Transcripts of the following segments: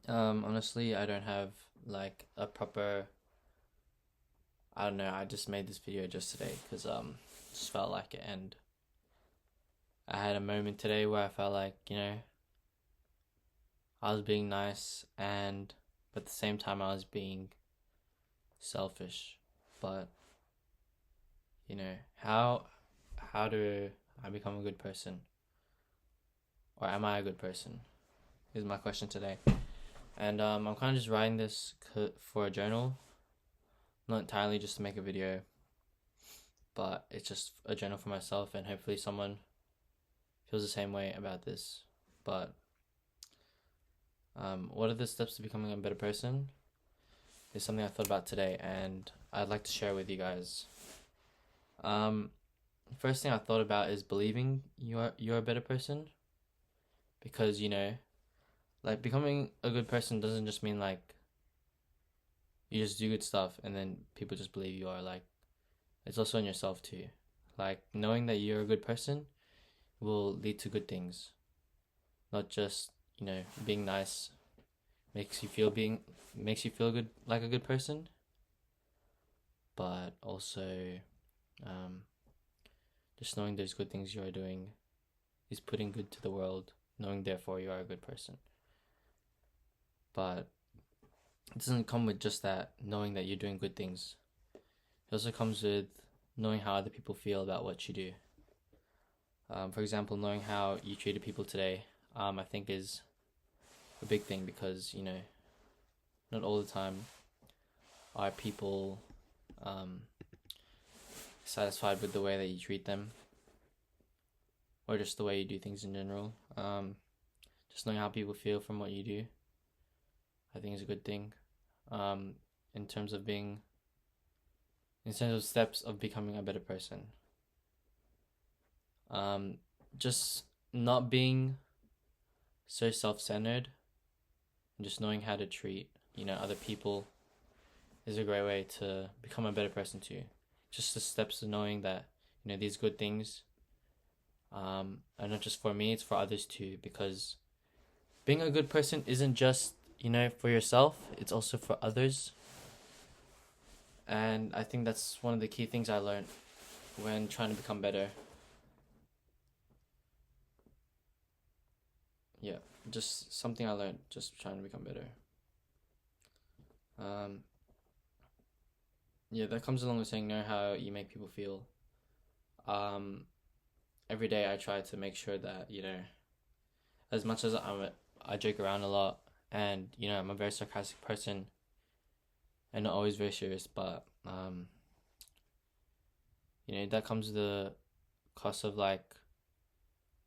Honestly, I don't have like a proper. I don't know. I just made this video just today because just felt like it, and I had a moment today where I felt like I was being nice, and but at the same time I was being selfish. But how do I become a good person, or am I a good person? Is my question today, and I'm kind of just writing this for a journal, not entirely just to make a video, but it's just a journal for myself, and hopefully someone feels the same way about this. But what are the steps to becoming a better person? Is something I thought about today, and I'd like to share with you guys. Um, First thing I thought about is believing you're a better person, because like becoming a good person doesn't just mean like you just do good stuff and then people just believe you are. Like, it's also on yourself too. Like, knowing that you're a good person will lead to good things, not just being nice makes you feel good, like a good person, but also um, just knowing there's good things you are doing is putting good to the world, knowing therefore you are a good person. But it doesn't come with just that, knowing that you're doing good things. It also comes with knowing how other people feel about what you do. For example, knowing how you treated people today, I think is a big thing, because not all the time are people um, satisfied with the way that you treat them, or just the way you do things in general. Just knowing how people feel from what you do, I think is a good thing. Um, in terms of steps of becoming a better person. Um, just not being so self-centered, and just knowing how to treat other people is a great way to become a better person too. Just the steps of knowing that these good things are not just for me, it's for others too, because being a good person isn't just for yourself, it's also for others. And I think that's one of the key things I learned when trying to become better. Yeah, just something I learned just trying to become better. um yeah, that comes along with saying know how you make people feel. um every day I try to make sure that as much as I joke around a lot, and I'm a very sarcastic person and not always very serious, but that comes with the cost of, like,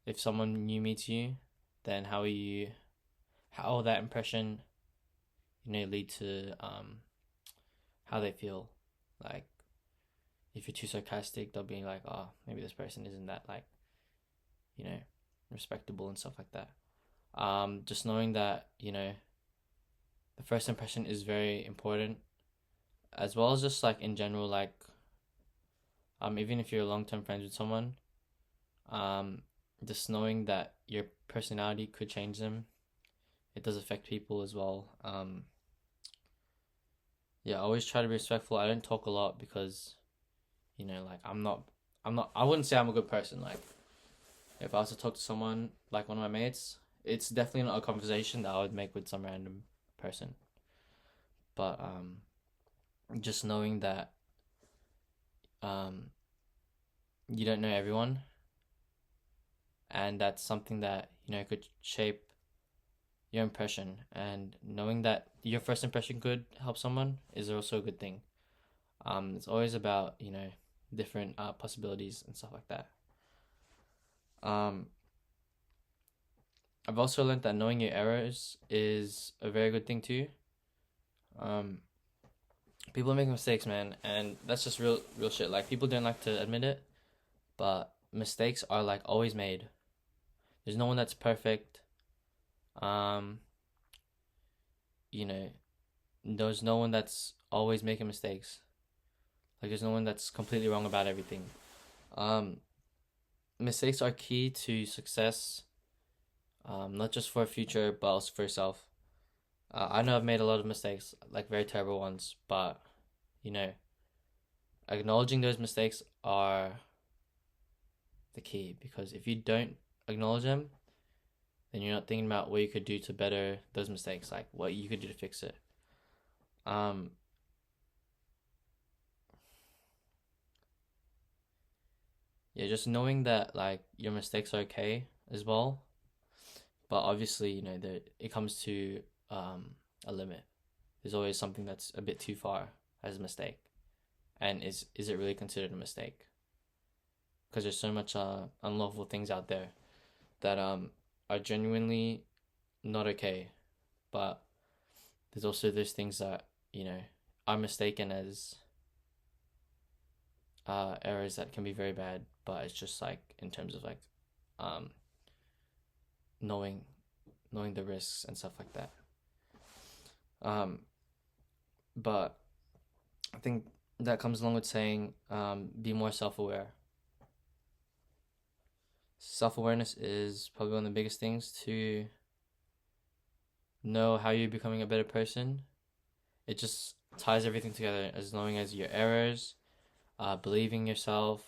if someone new meets you, then how will that impression lead to how they feel. Like, if you're too sarcastic, they'll be like, oh, maybe this person isn't that, like, you know respectable and stuff like that. Just knowing that the first impression is very important, as well as just like in general, like, even if you're long-term friends with someone, um just knowing that your personality could change them. It does affect people as well. Yeah, I always try to be respectful. I don't talk a lot because like, I wouldn't say I'm a good person. Like, if I was to talk to someone, like one of my mates, it's definitely not a conversation that I would make with some random person. But just knowing that um you don't know everyone, and that's something that could shape your impression, and knowing that your first impression could help someone is also a good thing. It's always about different possibilities and stuff like that. um I've also learned that knowing your errors is a very good thing too. um People make mistakes, man, and that's just real shit. Like, people don't like to admit it, but mistakes are like always made. There's no one that's perfect. um you know there's no one that's always making mistakes. Like, there's no one that's completely wrong about everything. um Mistakes are key to success, not just for a future but also for yourself. I know I've made a lot of mistakes, like very terrible ones, but you know, acknowledging those mistakes are the key, because if you don't acknowledge them, then you're not thinking about what you could do to better those mistakes, like what you could do to fix it. Um, yeah, just knowing that like your mistakes are okay as well, but obviously, that it comes to um a limit. There's always something that's a bit too far as a mistake, and is it really considered a mistake? Because there's so much unlawful things out there that are genuinely not okay, but there's also those things that are mistaken as errors that can be very bad, but it's just like in terms of like um knowing knowing the risks and stuff like that. Um, but I think that comes along with saying be more self-aware. Self-awareness is probably one of the biggest things to know how you're becoming a better person. It just ties everything together, as knowing as your errors, believing yourself,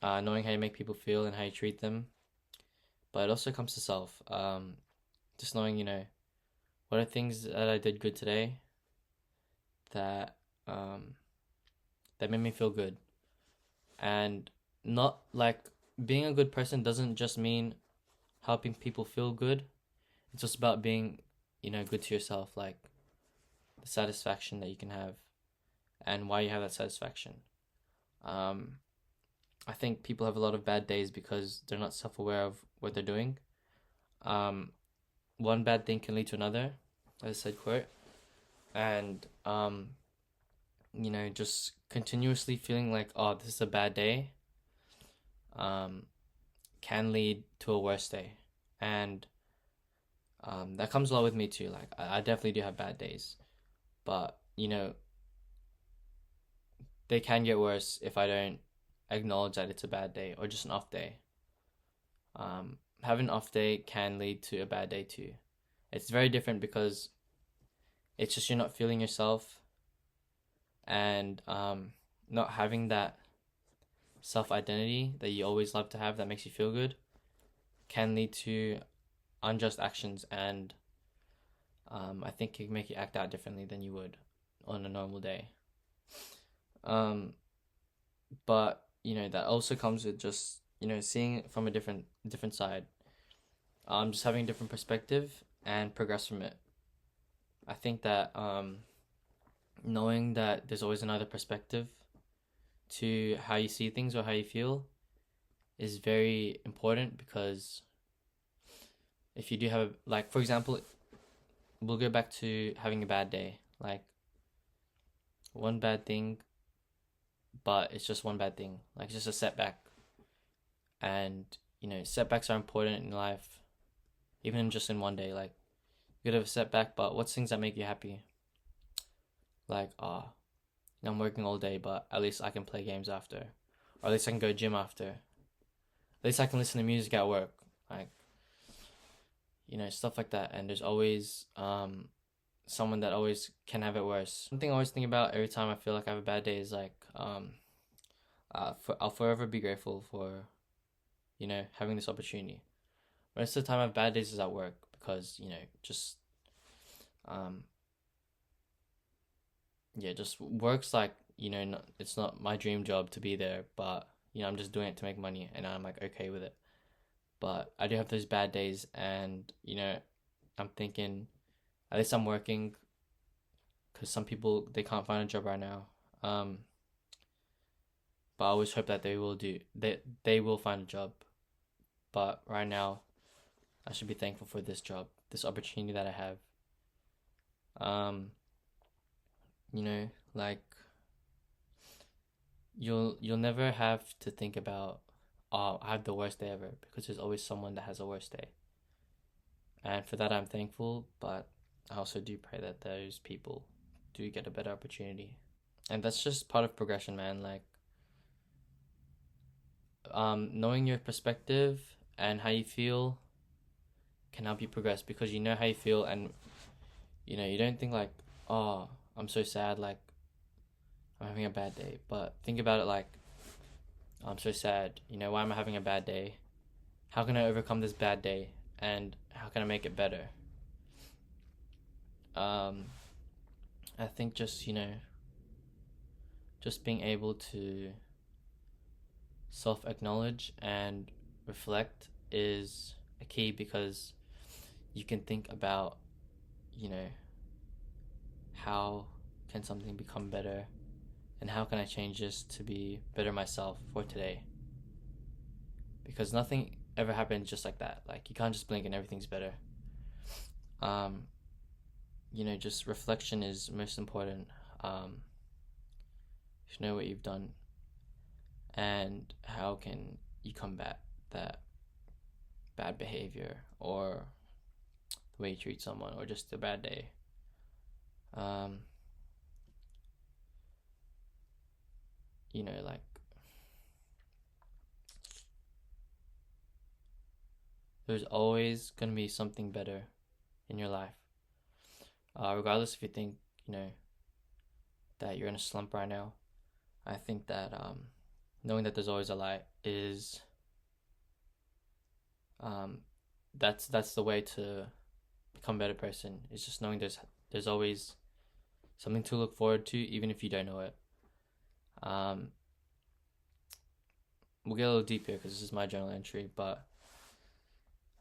knowing how you make people feel and how you treat them. But it also comes to self. Just knowing, what are things that I did good today that um, that made me feel good, and not like being a good person doesn't just mean helping people feel good. It's just about being, good to yourself, like the satisfaction that you can have and why you have that satisfaction. Um, I think people have a lot of bad days because they're not self aware of what they're doing. Um, One bad thing can lead to another, as I said, quote. And, just continuously feeling like, oh, this is a bad day, um, can lead to a worse day. And that comes a lot with me too. Like, I definitely do have bad days, but, they can get worse if I don't acknowledge that it's a bad day or just an off day. Having an off day can lead to a bad day too. It's very different because it's just you're not feeling yourself, and not having that self identity that you always love to have that makes you feel good can lead to unjust actions, and I think it can make you act out differently than you would on a normal day. Um, but that also comes with just seeing it from a different side. Just having a different perspective and progress from it. I think that knowing that there's always another perspective to how you see things or how you feel is very important, because if you do have, like, for example, we'll go back to having a bad day, like one bad thing, but it's just one bad thing, like it's just a setback. And setbacks are important in life, even just in one day. Like, you could have a setback, but what's things that make you happy? Like, I'm working all day, but at least I can play games after, or at least I can go gym after. At least I can listen to music at work, like stuff like that. And there's always someone that always can have it worse. One thing I always think about every time I feel like I have a bad day is like I'll forever be grateful for having this opportunity. Most of the time I have bad days is at work, because just um yeah, just works like, it's not my dream job to be there, but I'm just doing it to make money, and I'm like okay with it. But I do have those bad days, and I'm thinking at least I'm working, because some people, they can't find a job right now. Um, but I always hope that they will find a job. But right now, I should be thankful for this job, this opportunity that I have. Um, like, you'll never have to think about, oh, I have the worst day ever, because there's always someone that has a worse day. And for that I'm thankful, but I also do pray that those people do get a better opportunity. And that's just part of progression, man. Like, knowing your perspective and how you feel can help you progress, because you know how you feel, and you don't think like, oh, I'm so sad, like I'm having a bad day. But think about it like, I'm so sad. Why am I having a bad day? How can I overcome this bad day? And how can I make it better? Um, I think just being able to self acknowledge and reflect is a key, because you can think about, you know, how can something become better, and how can I change this to be better myself for today? Because nothing ever happens just like that. Like, you can't just blink and everything's better. Um, just reflection is most important. You should know what you've done and how can you combat that bad behavior, or the way you treat someone, or just a bad day. Um, like, there's always gonna be something better in your life. Regardless if you think, that you're in a slump right now. I think that knowing that there's always a light is that's the way to become a better person. It's just knowing there's always something to look forward to, even if you don't know it. We'll get a little deep here because this is my journal entry, but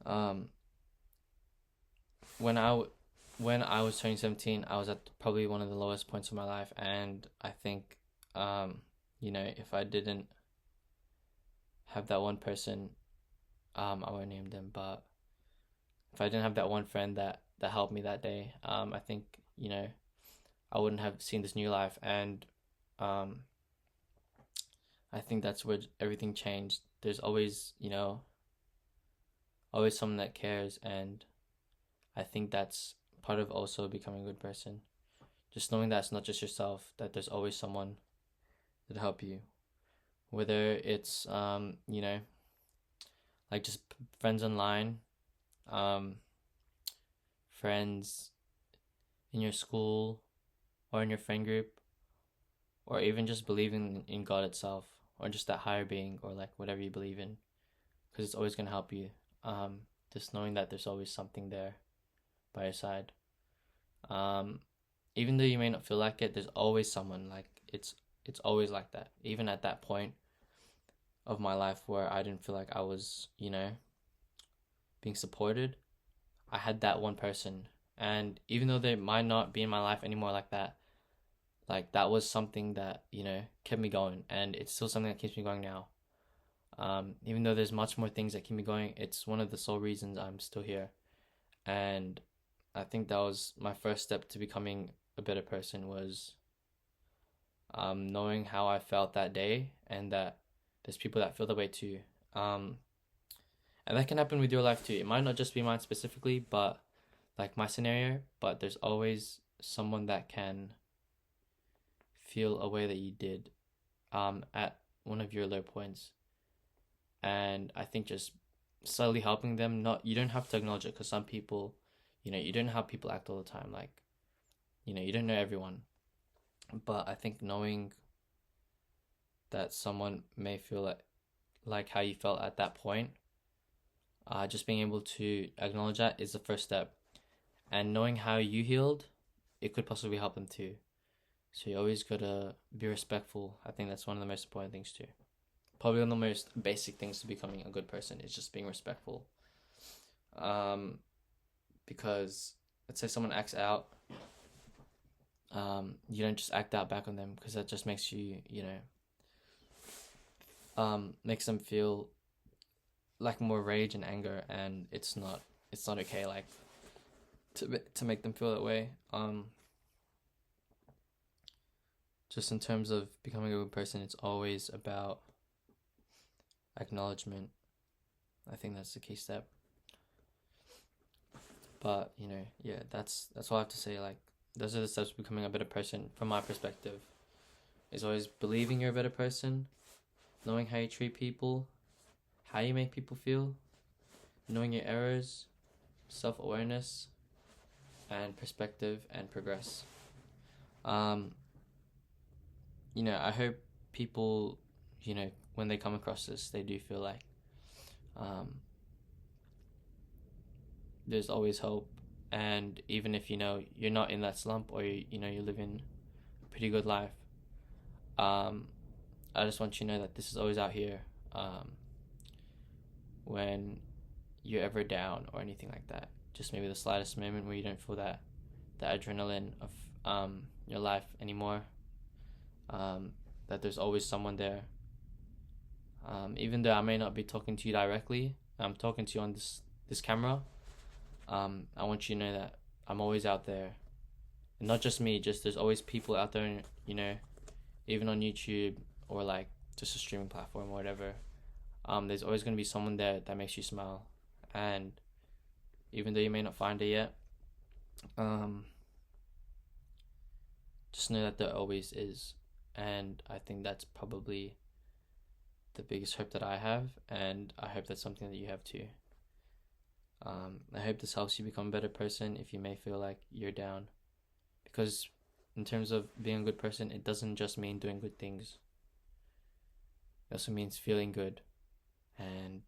um, when I was turning 17, I was at probably one of the lowest points of my life, and I think if I didn't have that one person, I won't name them, but if I didn't have that one friend that helped me that day, I think I wouldn't have seen this new life, and I think that's where everything changed. There's always always someone that cares, and I think that's part of also becoming a good person. Just knowing that it's not just yourself, that there's always someone that help you, whether it's like just friends online, friends in your school or in your friend group, or even just believing in God itself, or just that higher being, or like whatever you believe in, because it's always going to help you. Just knowing that there's always something there by your side. Even though you may not feel like it, there's always someone. Like, it's always like that. Even at that point of my life where I didn't feel like I was, being supported, I had that one person. And even though they might not be in my life anymore like that was something that, kept me going, and it's still something that keeps me going now. Even though there's much more things that keep me going, it's one of the sole reasons I'm still here. And I think that was my first step to becoming a better person, was knowing how I felt that day, and that there's people that feel the way too. And that can happen with your life too. It might not just be mine specifically, but like my scenario, but there's always someone that can feel a way that you did at one of your low points. And I think just slowly helping them, you don't have to acknowledge it, because some people, you don't know how people act all the time. Like, you don't know everyone. But I think knowing that someone may feel like how you felt at that point, just being able to acknowledge that is the first step. And knowing how you healed, it could possibly help them too. So you always gotta be respectful. I think that's one of the most important things too. Probably one of the most basic things to becoming a good person is just being respectful. Because let's say someone acts out, you don't just act out back on them, because that just makes you, makes them feel like more rage and anger, and it's not okay, like, to make them feel that way. Just in terms of becoming a good person, it's always about acknowledgement. I think that's the key step. But yeah, that's all I have to say. Like, those are the steps to becoming a better person from my perspective. Is always believing you're a better person, knowing how you treat people, how you make people feel, knowing your errors, self-awareness, and perspective and progress. Um, I hope people, when they come across this, they do feel like um, there's always hope. And even if, you're not in that slump, or, you're living a pretty good life, um, I just want you to know that this is always out here. When you're ever down or anything like that, just maybe the slightest moment where you don't feel that adrenaline of your life anymore, that there's always someone there. Even though I may not be talking to you directly, I'm talking to you on this camera. I want you to know that I'm always out there, and not just me. Just there's always people out there, even on YouTube or like just a streaming platform or whatever. There's always gonna be someone there that makes you smile, and even though you may not find it yet, just know that there always is. And I think that's probably the biggest hope that I have, and I hope that's something that you have too. I hope this helps you become a better person if you may feel like you're down, because in terms of being a good person, it doesn't just mean doing good things. It also means feeling good, and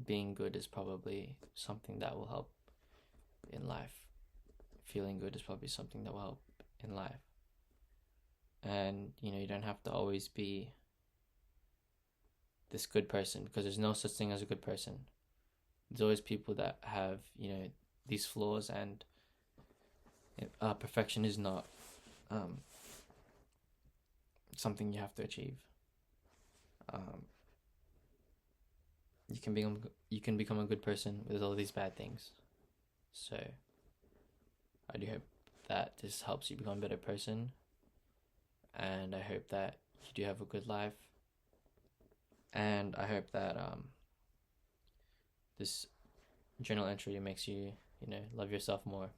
being good is probably something that will help in life. Feeling good is probably something that will help in life. And you don't have to always be this good person, because there's no such thing as a good person. There's always people that have these flaws, and perfection is not something you have to achieve. You can become a good person with all these bad things. So I do hope that this helps you become a better person, and I hope that you do have a good life, and I hope that this journal entry makes you love yourself more.